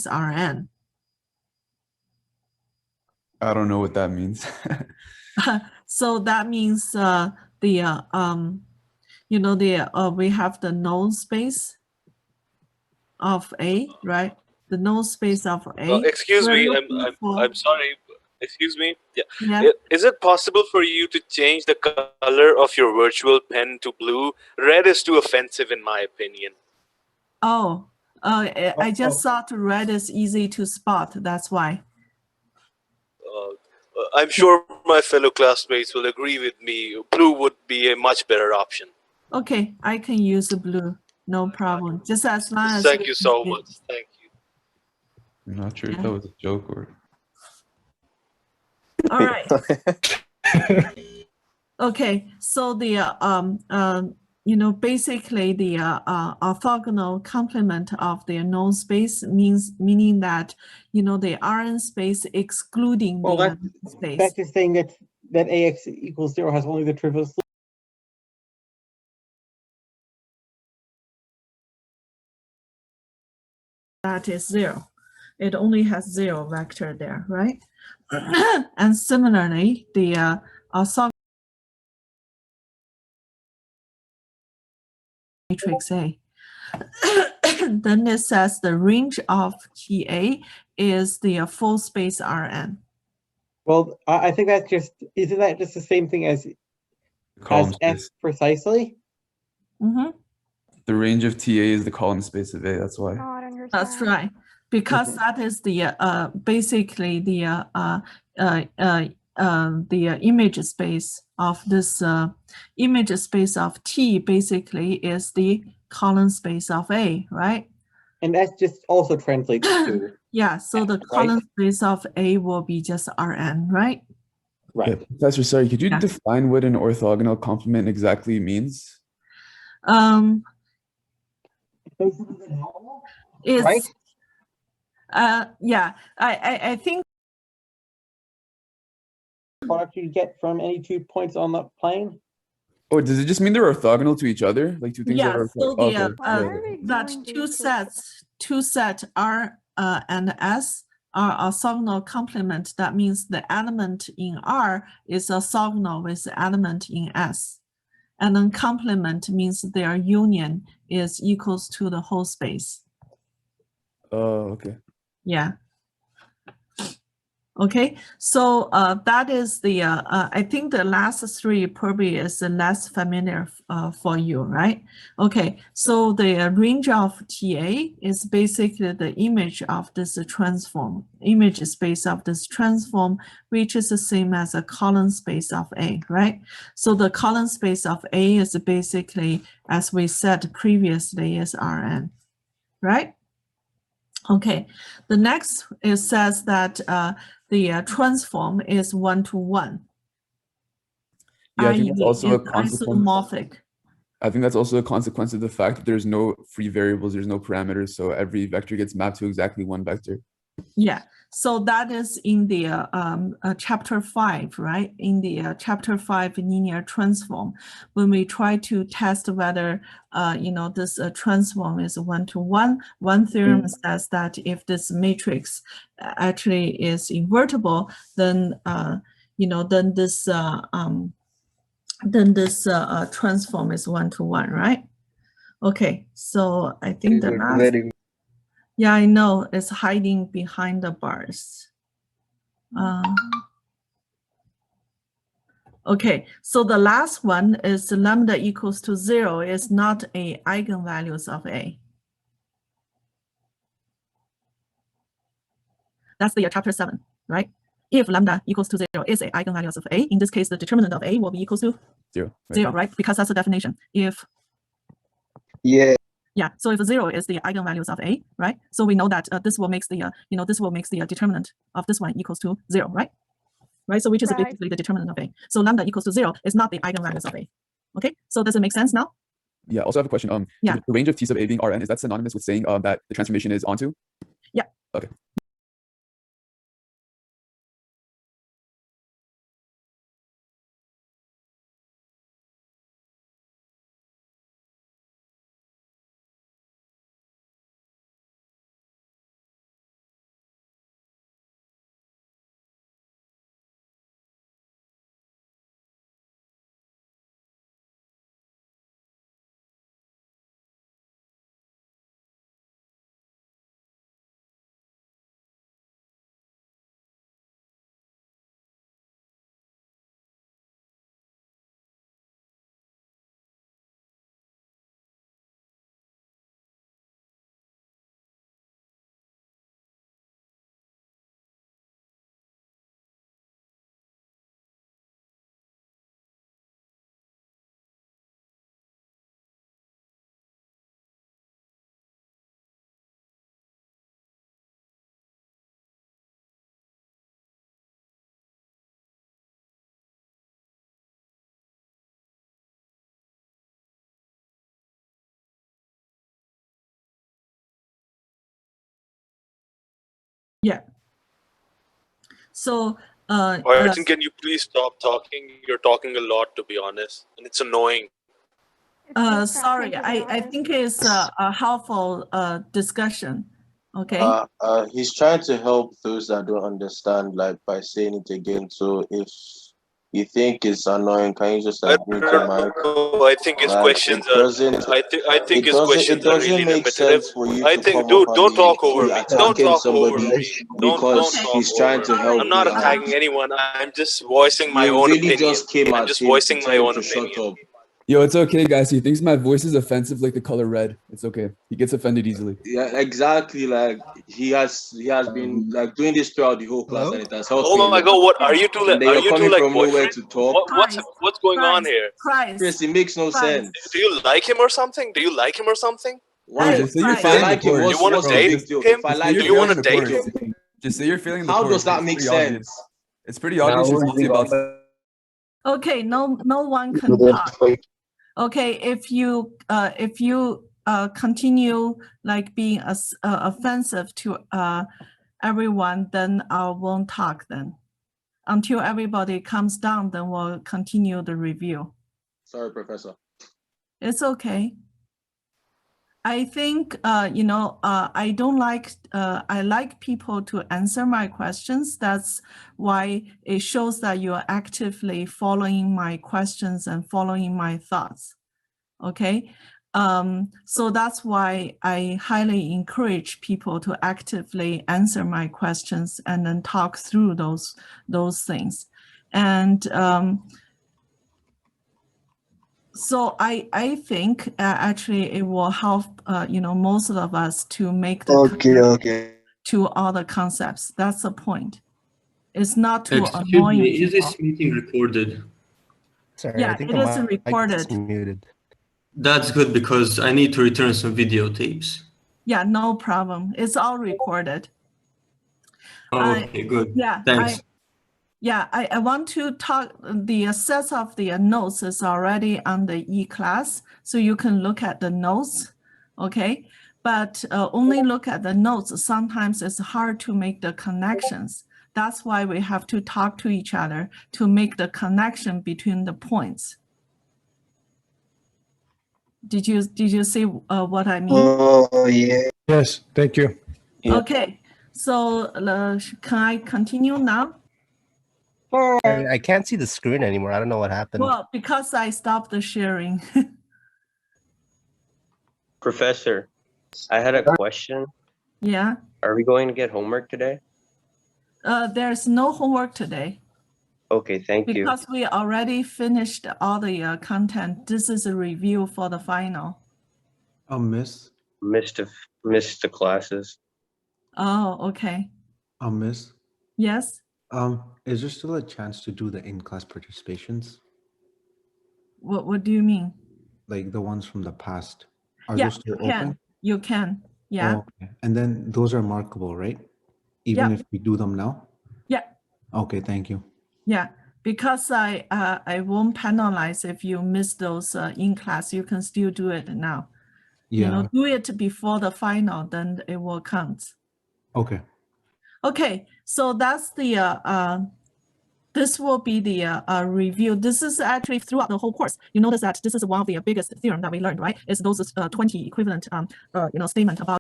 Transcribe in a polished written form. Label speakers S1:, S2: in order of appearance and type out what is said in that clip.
S1: space Rn.
S2: I don't know what that means.
S1: So that means we have the known space of A, right? The known space of A.
S3: Excuse
S1: We're
S3: me,
S1: looking for,
S3: I'm sorry. Excuse me. Yeah.
S1: yeah.
S3: Is it possible for you to change the color of your virtual pen to blue? Red is too offensive, in my opinion.
S1: Oh, I just thought red is easy to spot. That's why.
S3: I'm sure my fellow classmates will agree with me. Blue would be a much better option.
S1: Okay, I can use the blue. No problem. Just as long as
S3: Thank you so much. Thank you.
S2: I'm not sure if that was a joke or.
S1: All right. Okay, so basically the orthogonal complement of the known space meaning that the Rn space excluding the space.
S4: That's just saying that AX equals 0 has only the trivial solution.
S1: That is 0. It only has 0 vector there, right? And similarly, the orthogonal matrix A. Then it says the range of TA is the full space Rn.
S4: Well, I think that's isn't that just the same thing as
S2: Column
S4: F
S2: space.
S4: precisely?
S1: Mm-hmm.
S2: The range of TA is the column space of A. That's why.
S5: Oh, I don't understand.
S1: That's right, because that is the basically the image space of this image space of T basically is the column space of A, right?
S4: And that just also translates to
S1: yeah. So the column space of A will be just Rn, right?
S4: Right.
S2: Yeah, Professor, sorry, could you define what an orthogonal complement exactly means?
S1: It's,
S4: right?
S1: Yeah, I think
S4: product you get from any 2 points on the plane.
S2: Oh, does it just mean they're orthogonal to each other? Like two things that are
S1: so that
S5: doing
S1: two set R and S are orthogonal complement. That means the element in R is orthogonal with the element in S. And then complement means their union is equals to the whole space.
S2: Oh, okay.
S1: Yeah. Okay, so that is the, I think the last three probably is less familiar for you, right? Okay, so the range of TA is basically the image of this transform, image space of this transform, which is the same as a column space of A, right? So the column space of A is basically, as we said previously, is Rn, right? Okay, the next it says that the transform is 1-to-1.
S2: Yeah, I think that's also a
S1: consequence. Isomorphic.
S2: I think that's also a consequence of the fact that there's no free variables, there's no parameters, so every vector gets mapped to exactly one vector.
S1: Yeah, so that is in the chapter 5, right? In the chapter 5 linear transform, when we try to test whether this transform is 1-to-1, one theorem says that if this matrix actually is invertible, then then this transform is 1-to-1, right? Okay, so I think the last. Yeah, I know it's hiding behind the bars. Okay, so the last one is lambda equals to 0 is not a eigenvalues of A. That's the chapter 7, right? If lambda equals to 0 is a eigenvalues of A, in this case, the determinant of A will be equals to 0, right? Because that's the definition. If yeah, so if 0 is the eigenvalues of A, right? So we know that this will make the this will make the determinant of this one equals to 0, right? Right, so which is basically the determinant of A. So lambda equals to 0 is not the eigenvalues of A. Okay, so does it make sense now?
S2: Yeah, also I have a question. The range of T sub A being Rn, is that synonymous with saying that the transformation is onto?
S1: Yeah.
S2: Okay.
S1: Yeah. So,
S3: Arjun, can you please stop talking? You're talking a lot, to be honest, and it's annoying.
S1: sorry, I think it's a helpful discussion. Okay.
S5: He's trying to help those that don't understand, like by saying it again. So if you think it's annoying, can you just
S3: I
S5: mute your mic?
S3: I think his
S5: Like,
S3: questions
S5: it
S3: are.
S5: doesn't-
S3: I think his questions are really
S5: make
S3: repetitive.
S5: sense for you
S3: I
S5: to
S3: think,
S5: come
S3: dude,
S5: up
S3: don't
S5: and
S3: talk
S5: be
S3: over me. Don't
S5: attacking
S3: talk over
S5: somebody
S3: me. Don't
S5: because
S3: talk
S5: he's
S3: over
S5: trying
S3: me.
S5: to help
S3: I'm not
S5: you out.
S3: attacking anyone. I'm just voicing my
S5: You
S3: own
S5: really
S3: opinion.
S5: just came
S3: I'm
S5: at
S3: just
S5: him
S3: voicing
S5: to
S3: my
S5: tell him
S3: own
S5: to shut
S3: opinion.
S5: up.
S2: Yo, it's okay, guys. He thinks my voice is offensive like the color red. It's okay. He gets offended easily.
S5: Yeah, exactly. Like he has been like doing this throughout the whole class,
S6: Hello?
S5: and it has helped
S3: Oh
S5: me.
S3: my God! What are you two?
S5: And then
S3: Are
S5: you're
S3: you two
S5: coming
S3: like
S5: from nowhere
S3: boyfriend?
S5: to talk.
S3: What's going on here?
S1: Christ.
S5: Chris, it makes no
S1: Christ.
S5: sense.
S3: Do you like him or something? Do you like him or something?
S5: Why?
S1: Hey,
S2: just say you're
S1: Christ.
S5: If I
S2: feeling
S5: like
S2: the
S5: him,
S2: chorus.
S3: You wanna
S5: what's the
S3: date
S5: big deal?
S3: him?
S5: If I
S2: Just say
S5: like
S2: you're
S3: Do you
S5: him,
S3: wanna
S2: feeling the
S3: date
S2: chorus.
S3: him?
S2: Just say you're feeling the
S5: how
S2: chorus.
S5: does that
S2: It's
S5: make
S2: pretty
S5: sense?
S2: obvious. It's pretty obvious you're salty about it.
S1: Okay, no one can talk. Okay, if you continue like being offensive to everyone, then I won't talk then. Until everybody comes down, then we'll continue the review.
S5: Sorry, Professor.
S1: It's okay. I think, I don't like, I like people to answer my questions. That's why it shows that you're actively following my questions and following my thoughts. Okay. So that's why I highly encourage people to actively answer my questions and then talk through those things. And, so I think actually it will help most of us to make the
S6: Okay.
S1: to all the concepts. That's the point. It's not to
S7: Excuse
S1: annoy
S7: me, is
S1: people.
S7: this meeting recorded?
S6: Sorry,
S1: Yeah,
S6: I think
S1: it
S6: the
S1: is
S6: mic
S1: recorded.
S6: is muted.
S7: That's good because I need to return some videotapes.
S1: Yeah, no problem. It's all recorded.
S7: Okay, good.
S1: Yeah,
S7: Thanks.
S1: I want to talk, the set of the notes is already on the e-class, so you can look at the notes, okay? But only look at the notes. Sometimes it's hard to make the connections. That's why we have to talk to each other to make the connection between the points. Did you see what I mean?
S6: Oh, yeah. Yes, thank you.
S5: Yeah.
S1: Okay, so can I continue now?
S6: I can't see the screen anymore. I don't know what happened.
S1: Well, because I stopped the sharing.
S8: Professor, I had a question.
S1: Yeah,
S8: Are we going to get homework today?
S1: there's no homework today
S8: Okay, thank you.
S1: because we already finished all the content. This is a review for the final.
S9: Miss,
S8: Missed the classes.
S1: Oh, okay.
S9: Miss,
S1: Yes.
S9: is there still a chance to do the in-class participations,
S1: What do you mean?
S9: like the ones from the past? Are
S1: Yeah,
S9: those still
S1: you can.
S9: open?
S1: You can. Yeah.
S9: Oh, okay. And then those are markable, right? Even
S1: Yeah.
S9: if we do them now?
S1: Yeah.
S9: Okay, thank you.
S1: Yeah. Because I won't penalize if you miss those in class. You can still do it now.
S9: Yeah.
S1: Do it before the final, then it will count.
S9: Okay.
S1: Okay, so that's the this will be the review. This is actually throughout the whole course. You notice that this is one of the biggest theorem that we learned, right? It's those 20 equivalent statement about